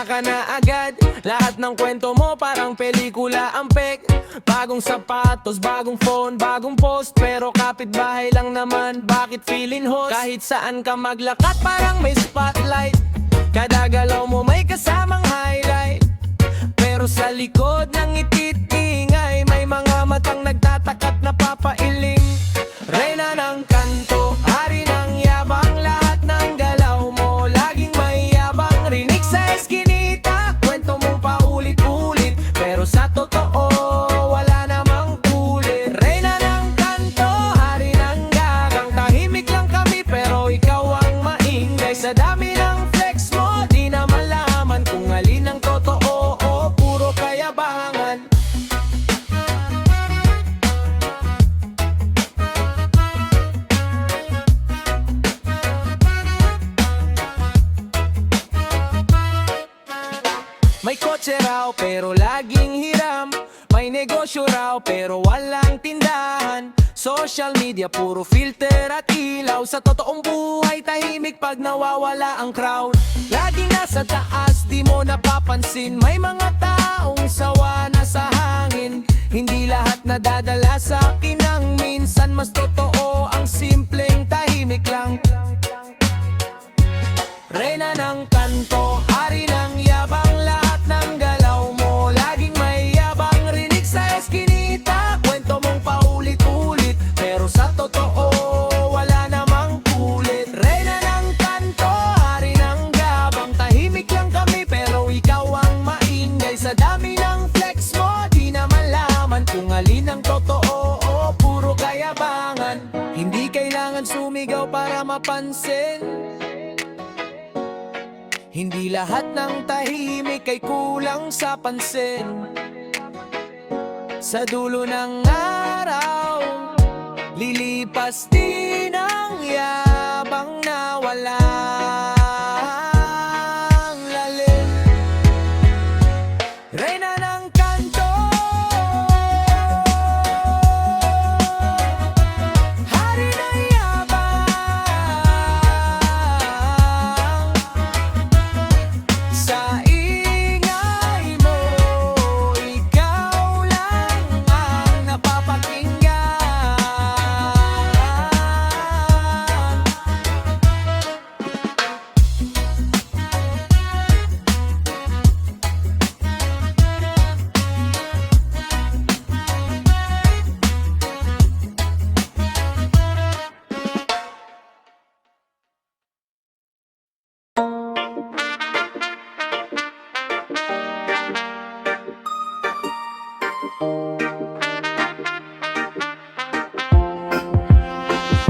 ka na agad. Lahat ng kwento mo parang pelikula ang pek. Bagong sapatos, bagong phone, bagong post, pero kapitbahay lang naman, bakit feeling host? Kahit saan ka maglakat parang may spotlight. Kada galaw mo may kasamang highlight. Pero sa likod ng ititingay, may mga matang nagtatakat na papailing. Reyna ng kanto, hari ng yabang, lahat ng galaw mo laging may yabang. Rinig sa eskinita, kwento mong paulit-ulit, pero sa totoo wala namang kulit. Reyna ng kanto, hari ng gagang, tahimik lang kami pero ikaw ang maingay. Sa dami ng flex mo, di na malaman kung alin ang totoo o puro kayabangan. May kotse raw pero laging hiram. May negosyo raw pero walang tindahan. Social media puro filter at ilaw. Sa totoong buhay tahimik pag nawawala ang crowd. Laging nasa taas di mo napapansin. May mga taong sawa na sa hangin. Hindi lahat nadadala sa akin ang minsan. Mas totoo ang simpleng tahimik lang. Reyna ng kanto, hari ng yabang, lahat ng galaw mo laging may yabang. Rinig sa eskinita, kwento mong paulit-ulit, pero sa totoo wala namang kulit. Reyna ng kanto, hari ng gabang, tahimik lang kami pero ikaw ang maingay. Sa dami ng flex mo, di na malaman kung alin ang totoo o puro kayabangan. Hindi kailangan sumigaw para mapansin. Hindi lahat ng tahimik ay kulang sa pansin. Sa dulo ng araw, lilipas din ang yabang na walang lalim. Reyna ng kanto, hari ng yabang. Sa ingay mo, ikaw lang ang napapakinggan.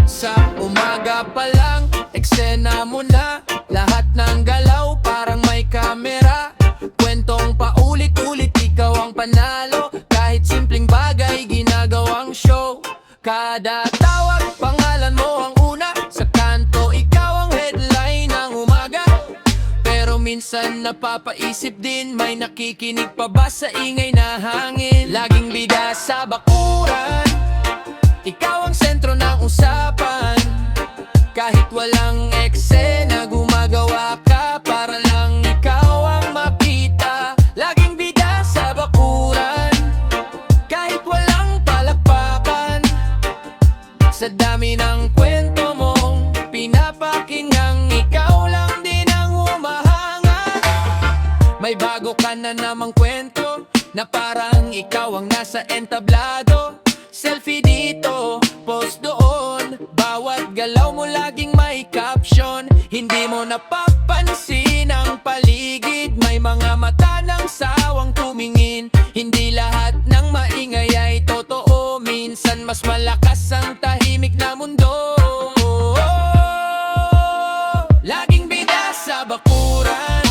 Sa umaga pa lang, eksena mo na. Lahat ng galaw parang may kamera. Kwentong paulit-ulit, ikaw ang panalo. Kahit simpleng bagay, ginagawang show. Kada tawag, pangalan mo ang una. Sa kanto, ikaw ang headline ng umaga. Pero minsan napapaisip din, may nakikinig pa ba sa ingay na hangin? Laging bida sa bakuran, ikaw ang sentro ng usapan. Kahit walang eksena, gumagawa ka para lang ikaw ang makita. Laging bida sa bakuran, kahit walang palakpakan. Sa dami ng kwento mong pinapakinggang, ikaw lang din ang humahangat. May bago ka na namang kwento, na parang ikaw ang nasa entablado. Selfie dito, post doon, bawat galaw mo laging may caption. Hindi mo napapansin ang paligid, may mga mata ng sawang tumingin. Hindi lahat ng maingay ay totoo, minsan mas malakas ang tahimik na mundo. Laging bida sa bakuran,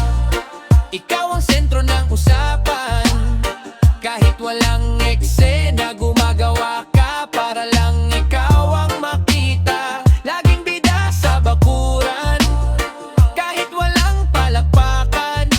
ikaw ang sentro ng usapan. Kahit walang eksena, gumagawa ka para lang ikaw ang makita. Laging bida sa bakuran, kahit walang palakpakan.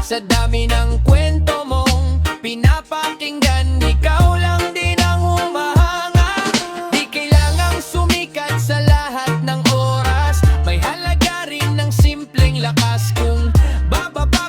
Sa dami ng kwento mong pinapakinggan, ikaw lang din ang humahanga. Di kailangang sumikat sa lahat ng oras, may halaga rin ng simpleng lakas. Kung bababa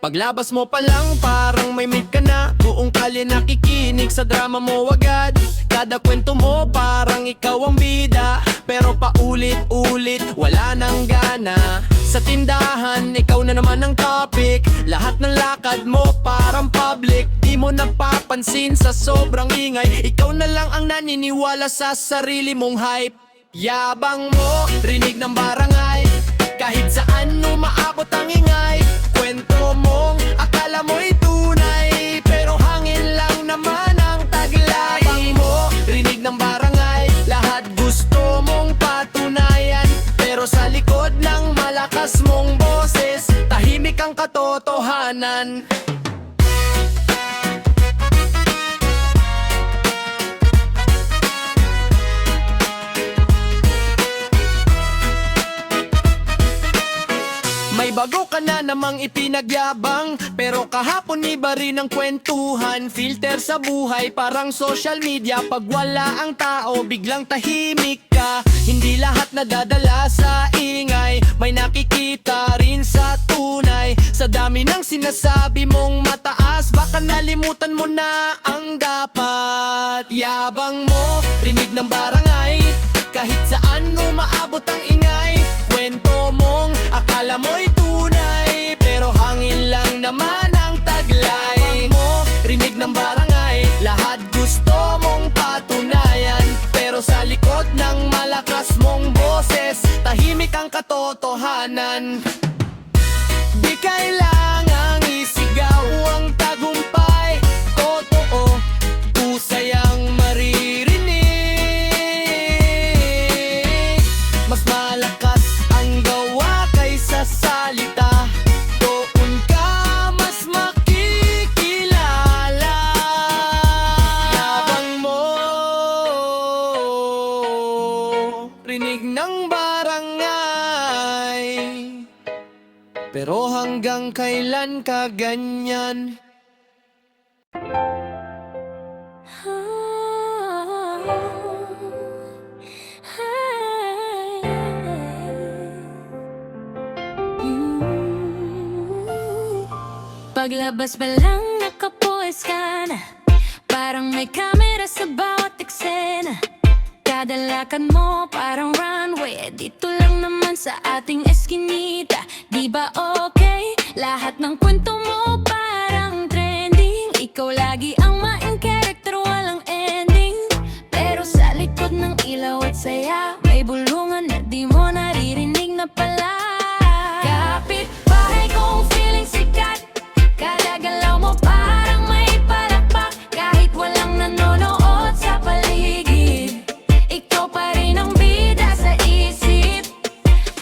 Paglabas mo pa lang parang may meet ka na. Buong kalye nakikinig sa drama mo agad. Kada kwento mo parang ikaw ang bida, pero paulit-ulit wala nang gana. Sa tindahan ikaw na naman ang topic. Lahat ng lakad mo parang public. Di mo napapansin sa sobrang ingay. Ikaw na lang ang naniniwala sa sarili mong hype. Yabang mo, rinig ng barangay. Kahit saan umaabot ang ingay. Kwento mong akala mo'y tunay, pero hangin lang naman ang taglay. Yabang mo, rinig ng barangay. Lahat gusto mong patunayan, pero sa likod ng malakas mong boses, tahimik ang katotohanan. May bago ka na namang ipinagyabang, pero kahapon iba rin ang kwentuhan. Filter sa buhay parang social media. Pag wala ang tao biglang tahimik ka. Hindi lahat nadadala sa ingay, may nakikita rin sa tunay. Sa dami ng sinasabi mong mataas, baka nalimutan mo na ang dapat. Yabang mo, rinig ng barangay. Kahit saan umaabot ang ingay. Kwento mong akala mo'y tunay, pero hangin lang naman ang taglay. Yabang mo, rinig ng barangay. Lahat gusto mong patunayan, pero sa likod ng malakas mong boses, tahimik ang katotohanan. Di kailangang isigaw ang tagumpay. Totoo, husay ang maririnig. Mas malakas ang gawa kaysa salita. Doon ka mas makikilala. Yabang mo, rinig ng barangay, pero hanggang kailan ka ganyan? Paglabas pa lang nakapuwes ka na, parang may camera sa bawat eksena. Kada lakad mo parang runway, dito lang naman sa ating eskinita. Di ba okay? Lahat ng kwento mo parang trending. Ikaw lagi ang main character, walang ending. Pero sa likod ng ilaw at saya, may bulungan na di mo naririnig na pala. Kapitbahay kong feeling sikat, kada galaw mo parang may palakpak. Kahit walang nanonood sa paligid, ikaw pa rin ang bida sa isip.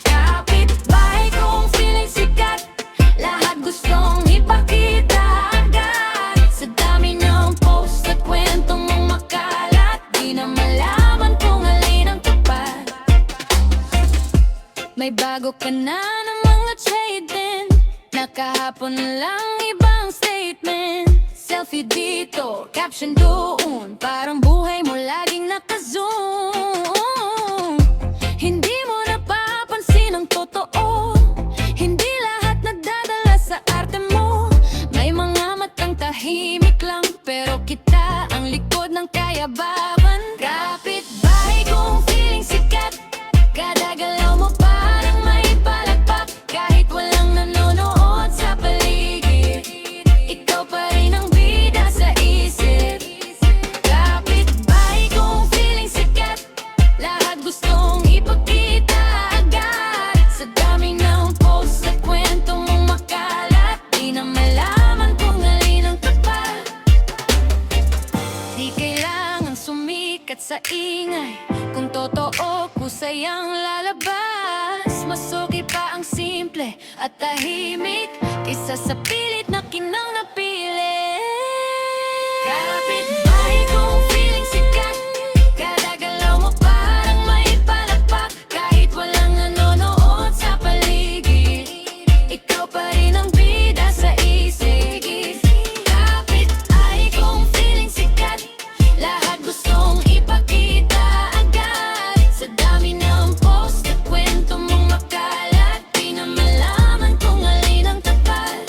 Kapitbahay kong feeling sikat, lahat gustong ipakita agad. Sa dami ng post at kwento mong makalat, di na malaman kung alin ang tapat. May bago ka na ng mga trade-in, nakahapon lang ibang statement. Selfie dito, caption doon, parang buhay mo laging nakazoom. Hindi mo napapansin ang totoo, hindi lahat nagdadala sa arte mo. May mga matang tahimik lang, pero kita ang likod ng kayabangan. Kapitbahay kong feeling sikat, kada galaw mo parang may palakpak. Kahit walang nanonood sa paligid, ikaw pa rin ang bida sa isip. Kapitbahay kong feeling sikat, lahat gustong ipakita agad. Sa dami ng post at kwento mong makalat, di na malaman kung alin ang tapat. Di kailangang sumikat sa ingay, kung totoo kusay ang lalabas. Mas okay pa ang simple at tahimik, kaysa sa pilit na kinang napili. Kapitbahay kong feeling sikat, kada galaw mo parang may palakpak. Kahit walang nanonood sa paligid, ikaw pa rin ang bida sa isip. Kapitbahay kong feeling sikat, lahat gustong ipakita agad. Sa dami ng post at kwento mong makalat, di na malaman kung alin ang tapat.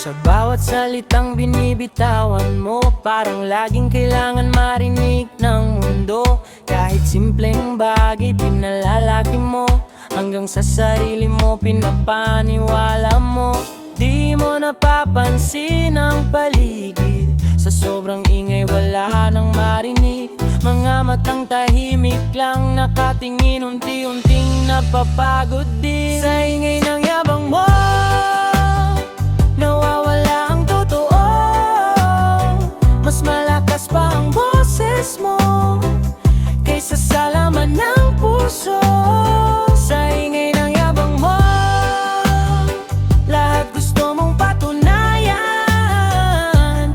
Sa bawat salitang binibitawan mo, parang laging kailangan marinig ng mundo. Kahit simpleng bagay pinalalaki mo, hanggang sa sarili mo pinapaniwala mo. Di mo napapansin ang paligid, sa sobrang ingay wala nang marinig. Mga matang tahimik lang nakatingin, unti-unting napapagod din. Sa ingay ng yabang mo, nawawala ang totoo. Mas malakas pa ang boses mo kaysa sa laman ng puso. Sa ingay ng yabang mo, lahat gusto mong patunayan,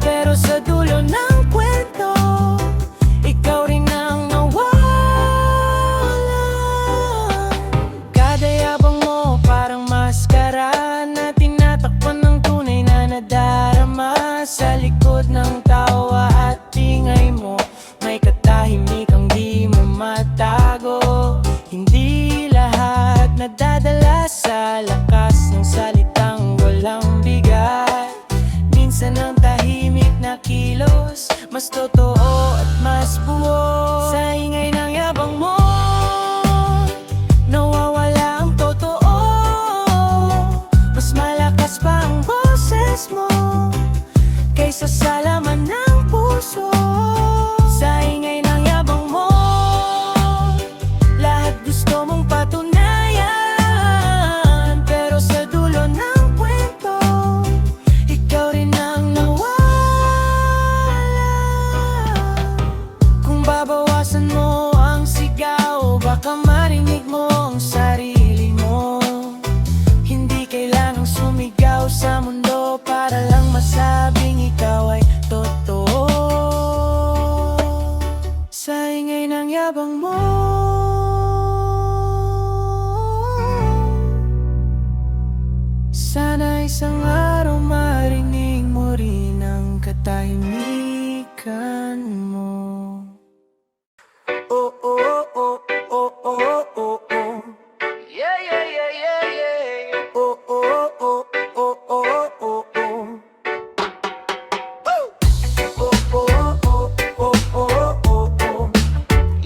pero sa dulo ng kwento, ikaw rin ang nawala. Kada yabang mo parang maskara na tinatakpan ng tunay na nadarama. Sa likod ng tawa at tingay mo, may katahimikang di mo matago. Hindi lahat nadadala sa lakas ng salitang walang bigat. Minsan ang tahimik na kilos mas totoo at mas buo. Sa ingay ng yabang mo, nawawala ang totoo. Mas malakas pa ang boses mo kaysa sa laman ng puso. Sa ingay ng yabang mo, lahat gusto mong patunayan, pero sa dulo ng kwento, ikaw rin ang nawala. Kung babawasan mo ang sigaw, baka marinig mo ang sarili mo. Hindi kailangang sumigaw sa mundo para lang masabing ikaw ay totoo. Sa ingay ng yabang mo, sana isang araw marinig mo rin ang katahimikan mo. Oh, oh, oh, oh, oh, oh, oh. Yeah, yeah, yeah, yeah, yeah. Oh, oh, oh, oh, oh, oh, oh. Oh, oh, oh, oh, oh, oh, oh.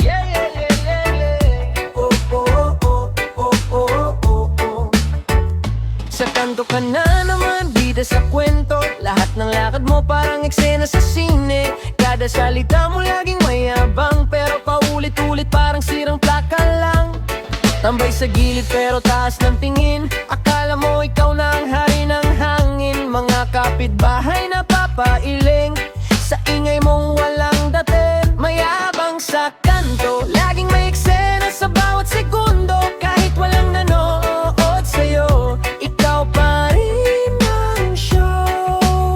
Yeah, yeah, yeah, yeah, yeah. Oh, oh, oh, oh, oh, oh, oh. Sa kanto ka na naman, bida sa kwento. Lahat ng lakad mo parang eksena sa sine. Kada salita mo laging mayabang, pero paulit-ulit parang sirang plaka lang. Tambay sa gilid pero taas ng tingin, akala mo ikaw na ang hari ng hangin. Mga kapitbahay na papailing sa ingay mong walang dating. Mayabang sa kanto, laging may eksena sa bawat segundo. Kahit walang nanood sa'yo, ikaw pa rin ang show.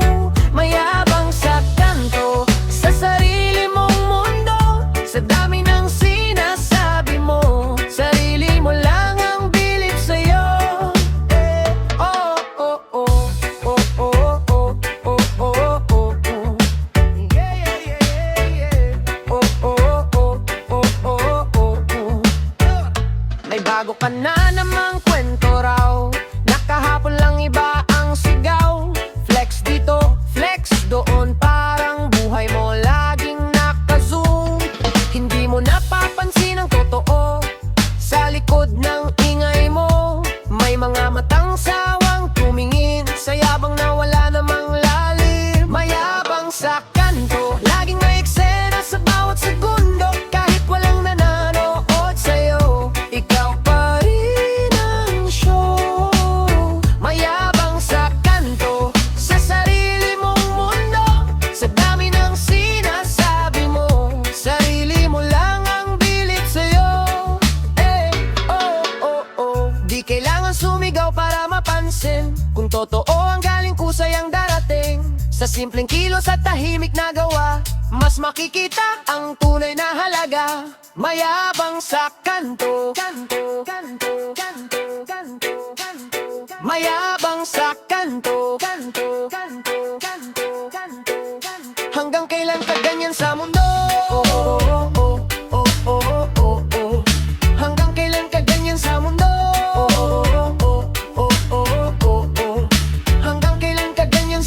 Mayabang sa kanto, sa sarili mong mundo. Sa dami ng sinasabi mo, sarili mo lang ang bilib sa'yo. Oh, oh, oh, oh, oh, oh, oh, oh, oh, oh. Yeah, yeah, yeah, yeah, yeah. Oh, oh, oh, oh, oh, oh, oh. May bago ka na namang kwento raw, nakahapon lang iba ang sigaw. Flex dito, flex doon, parang buhay mo laging nakazoom. Hindi mo napapansin ang totoo sa likod ng ingay mo. May mga matang sawang tumingin sa yabang na wala namang lalim. Mayabang sa kanto, laging may eksena sa bawat segundo. Kahit walang nanonood sa'yo, ikaw pa rin ang show. Mayabang sa kanto, sa sarili mong mundo. Sa dami ng sinasabi mo, sarili mo lang ang bilib sa'yo. Oh, oh, oh. Di kailangan sumigaw para mapansin kung totoo ang galing kusay ang darating. Sa simpleng kilos at tahimik na gawa, mas makikita ang tunay na halaga. Mayabang sa kanto, kanto, kanto, kanto, kanto, kanto. Mayabang sa kanto, kanto, kanto, kanto, kanto, kanto. Hanggang kailan ka ganyan sa mundo? Oh, oh, oh, oh, oh, oh, oh, oh. Hanggang kailan ka ganyan sa mundo? Oh, oh, oh, oh, oh, oh, oh, oh. Hanggang kailan ka ganyan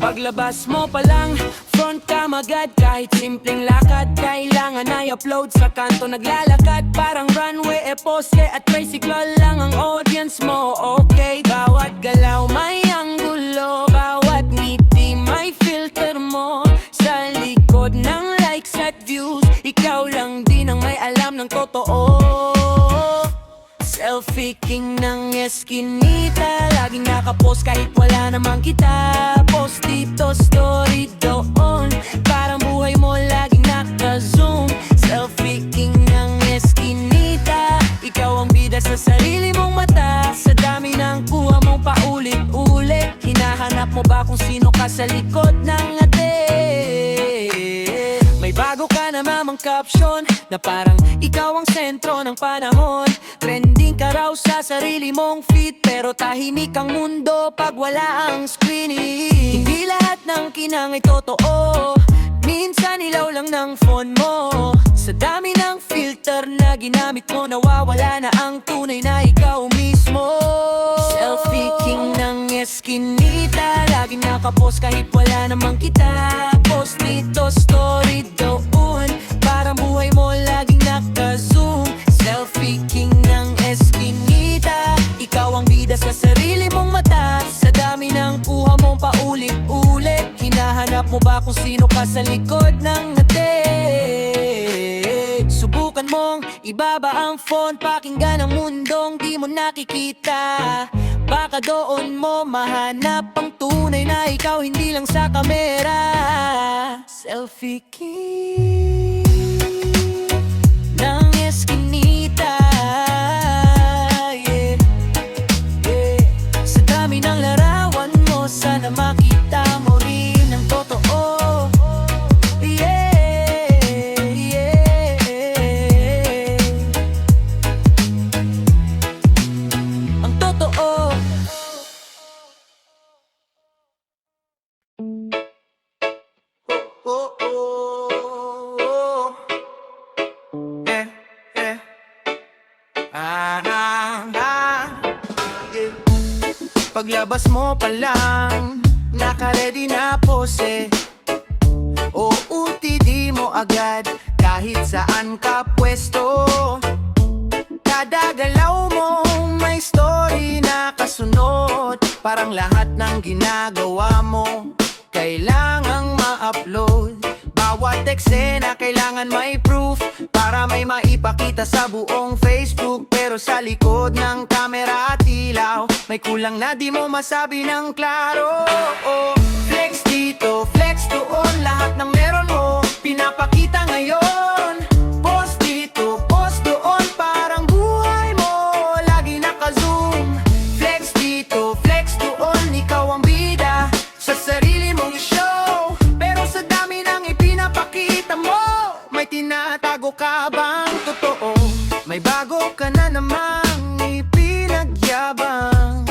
Paglabas mo pa lang, front cam agad. Kahit simpleng lakad, kailangan ay upload. Sa kanto naglalakad, parang runway, poste at tricycle lang ang audience mo. Okay, bawat galaw may anggulo, bawat ngiti may filter mo. Sa likod ng likes at views, ikaw lang din ang may alam ng totoo. Selfie king ng eskinita, laging nakapost kahit wala namang kita. Post dito, story doon, parang buhay mo laging naka-zoom. Selfie king ng eskinita, ikaw ang bida sa sarili mong mata. Sa dami ng kuha mong paulit-ulit, hinahanap mo ba kung sino ka sa likod ng ngati? May bago ka na mamang caption na parang ikaw ang sentro ng panahon. Trending ka raw sa sarili mong feed, pero tahimik ang mundo pag wala ang screening. Hindi lahat ng kinang ay totoo, minsan ilaw lang ng phone mo. Sa dami ng filter na ginamit mo, nawawala na ang tunay na ikaw mismo. Selfie king ng eskinita, laging nakapost kahit wala namang kita. Post dito, story doon, parang buhay mo laging naka-zoom. Selfie king ng eskinita, ikaw ang bida sa sarili mong mata. Sa dami ng kuha mong paulit-ulit, hinahanap mo ba kung sino ka sa likod ng ngati? Subukan mong ibaba ang phone, pakinggan ang mundong di mo nakikita. Baka doon mo mahanap ang tunay na ikaw, hindi lang sa kamera. Selfie king ng eskinita, yeah, yeah. Sa dami ng larawan mo, sana makita mo rin ang totoo. Yeah, yeah. Ang totoo. Oh, oh, oh. Eh, eh. Ah, ah, ah. Yeah. Paglabas mo pa lang, naka-ready na pose. OOTD mo agad, kahit saan ka pwesto. Kada galaw mo may story na kasunod, parang lahat ng ginagawa mo kailangang ma-upload. Bawat eksena kailangan may proof, para may maipakita sa buong Facebook. Pero sa likod ng camera at ilaw, may kulang na di mo masabi ng klaro. Flex dito, flex doon, lahat ng meron mo pinapakita ngayon. Post dito, post doon, parang buhay mo lagi naka-zoom. Flex dito, flex doon, ikaw ang bida sa sarili mong show. Pero sa dami ng ipinapakita mo, may tinatago ka bang totoo? May bago ka na namang ipinagyabang,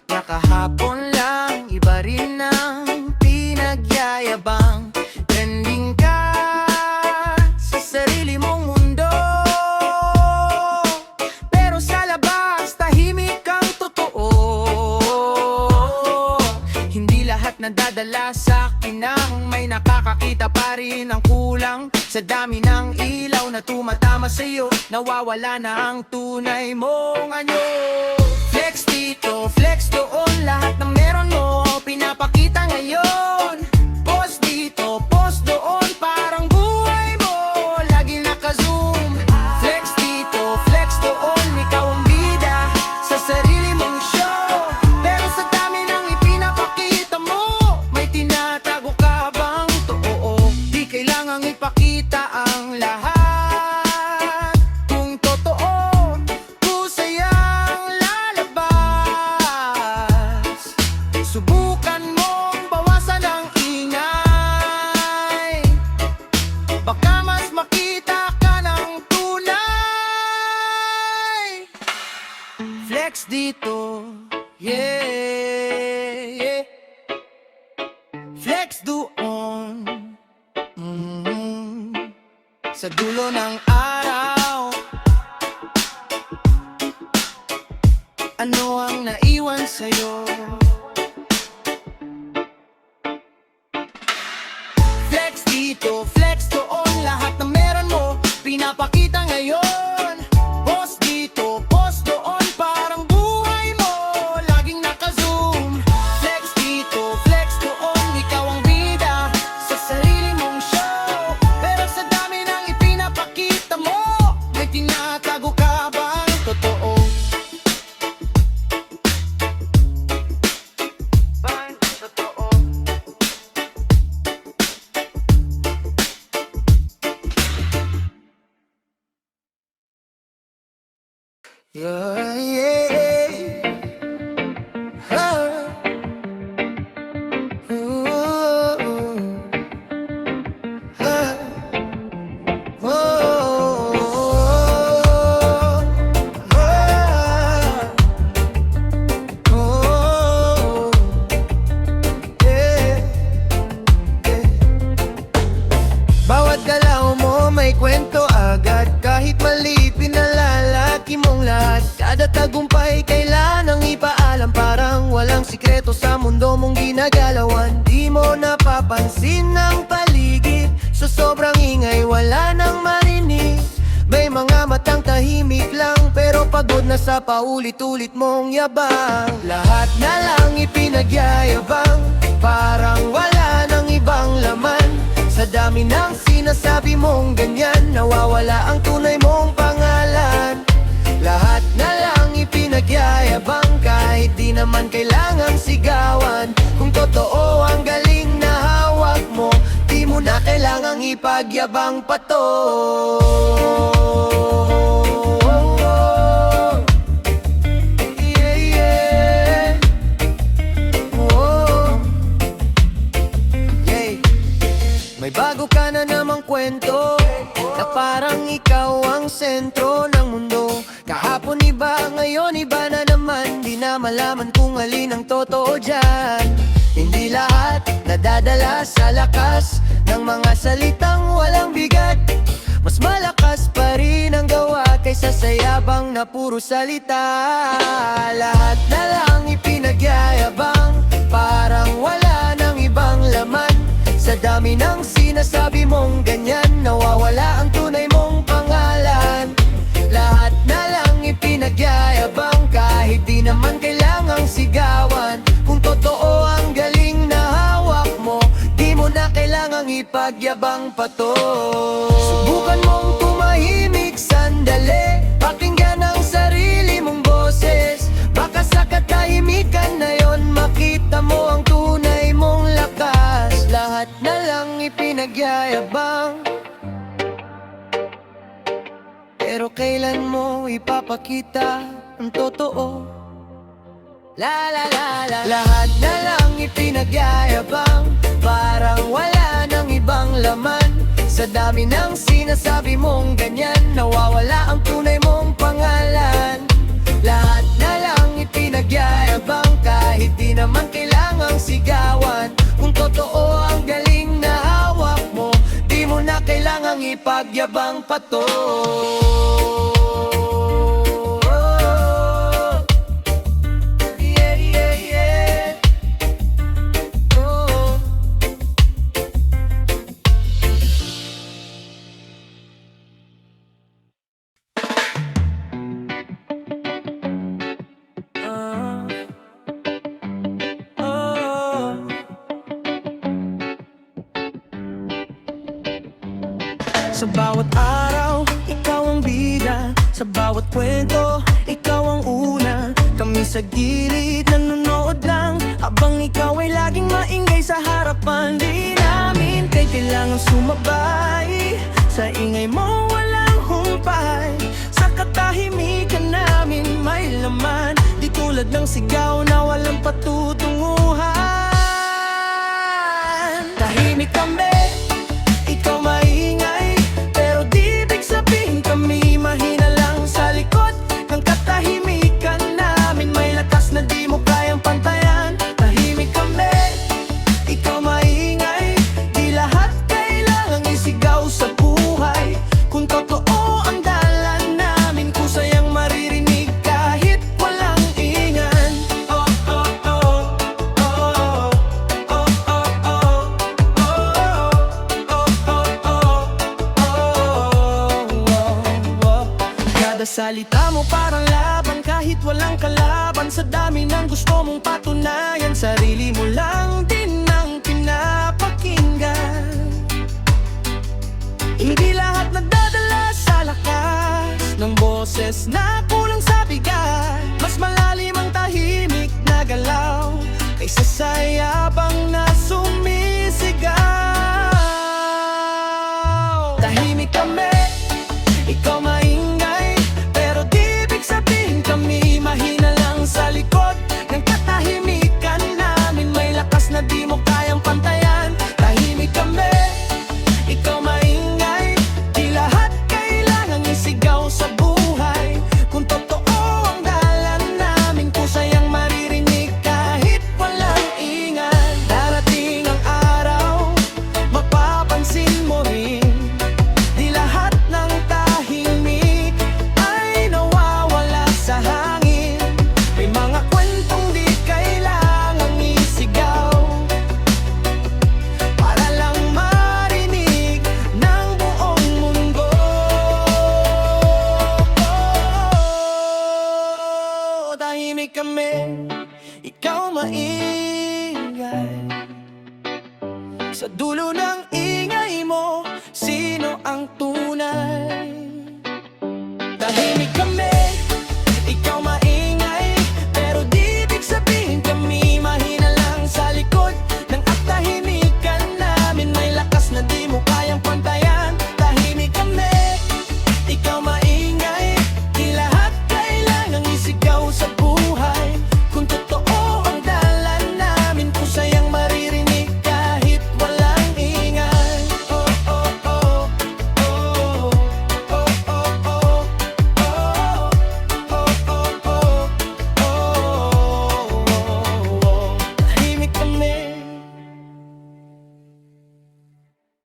na kahapon lang iba rin ang pinagyayabang. Trending ka sa sarili mong mundo, pero sa labas tahimik ang totoo. Hindi lahat nadadala sa akin ang may nakakakita pa rin ang kulang. Sa dami ng ilaw na tumatama sa'yo, nawawala na ang tunay mong anyo. Flex dito, flex doon, lahat ng meron mo pinapakita ngayon. Post dito, post doon, parang buhay mo lagi naka-zoom. Flex dito, flex doon, ikaw ang bida sa sarili mong show. Pero sa dami ng ipinapakita mo, may tinatago ka bang totoo? Di kailangang ipakita ang lahat, kung totoo kusayang lalabas. Subukan mong bawasan ang ingay, baka mas makita ka ng tunay. Flex dito, yeah, yeah. Flex doon, sa dulo ng araw. Ano ang naiwan sa'yo? dito, flex doon, lahat ng meron mo pinapakita ngayon. Post dito, post doon, parang buhay mo laging naka-zoom. Flex dito, flex doon, ikaw ang bida sa sarili mong show. Pero sa dami ng ipinapakita mo, may tinatago ka bang totoo? Bang totoo? Yeah, yeah. Ah. Ooh. Ah. Oh. Ah. Oh. Yeah. Yeah. Bawat galaw mo may kwento agad. Kahit maliit pinalalaki mong lahat. Kada tagumpay kailanang ipaalam. Parang walang sikreto sa mundo mong ginagalawan. Di mo napapansin ang paligid. Sa sobrang ingay wala nang marinig. May mga matang tahimik lang, pero pagod na sa paulit-ulit mong yabang. Lahat na lang ipinagyayabang, parang wala nang ibang laman. Sa dami ng sinasabi mong ganyan, nawawala ang tunay mong pangalan. Lahat na lang ipinagyayabang, kahit di naman kailangang sigawan. Kung totoo ang galing na hawak mo, di mo na kailangang ipagyabang pa to. Yeah, yeah. Oh. Yeah. May bago ka na namang kwento, na parang ikaw ang sentro ng mundo. Kahapon iba, ngayon iba na naman. Di na malaman kung alin ang totoo dyan. Hindi lahat nadadala sa lakas ng mga salitang walang bigat. Mas malakas pa rin ang gawa kaysa sa yabang na puro salita. Lahat na lang ipinagyayabang, parang wala nang ibang laman. Sa dami ng sinasabi mong ganyan, nawawala ang tunay mong pangalan. Lahat na lang ipinagyayabang, kahit di naman kailangang sigawan. Kung totoo ang galing na hawak mo, di mo na kailangang ipagyabang pa to. Subukan mong tumahimik sandali, pakinggan ang sarili mong boses. Baka sa katahimikan na yon, makita mo ang tunay mong lakas. Lahat na lang ipinagyayabang, pero kailan mo ipapakita ang totoo? La la la la. Lahat na lang ipinagyayabang, parang wala nang ibang laman. Sa dami ng sinasabi mong ganyan, nawawala ang tunay mong pangalan. Lahat na lang ipinagyayabang, kahit di naman kailangang sigawan. Kung totoo ang galing na hawak mo, di mo na kailangang ipagyabang pa to. Yeah, yeah, yeah. Oh. Sa bawat araw, ikaw ang bida. Sa bawat kwento, ikaw ang una. Kami sa gilid, nanonood lang, habang ikaw ay laging maingay sa harapan. Di namin kay kailangan sumabay, sa ingay mo walang humpay. Sa katahimikan namin may laman, di tulad ng sigaw na walang patutunguhan. Tahimik kami, ikaw maingay, pero di ibig sabihin kami mahina lang. Sa likod ng katahimikan namin may lakas na di mo kayang pantayan. Tahimik kami, ikaw maingay, di lahat kailangang isigaw sa buhay. Kung totoo ang dalan namin, kusayang maririnig kahit walang ingan. Oh, oh, oh. Salita mo parang laban kahit walang kalaban. Sa dami ng gusto mong patunayan, sarili mo lang din ang pinapakinggan. Hindi lahat nagdadala sa lakas ng boses na kulang sa bigat. Mas malalim ang tahimik na galaw kaysa sa yabang na sumisigaw. Tahimik kami, ikaw maingay, pero di ibig sabihin kami mahina lang sa likod ng katahimikan namin. May lakas na di mo kayang pantayan. Tahimik kami, ikaw maingay, di lahat kailangang isigaw sa buhay. Kung totoo ang dalan namin, kusayang maririnig kahit walang ingay. Darating ang araw, mapapansin mo rin, di lahat ng tahimik ay nawawala sa hangin. May mga kwentong di kailangang isigaw para lang marinig ng buong mundo. Tahimik kami, ikaw maingay. Sa dulo ng ingay mo, sino ang tunay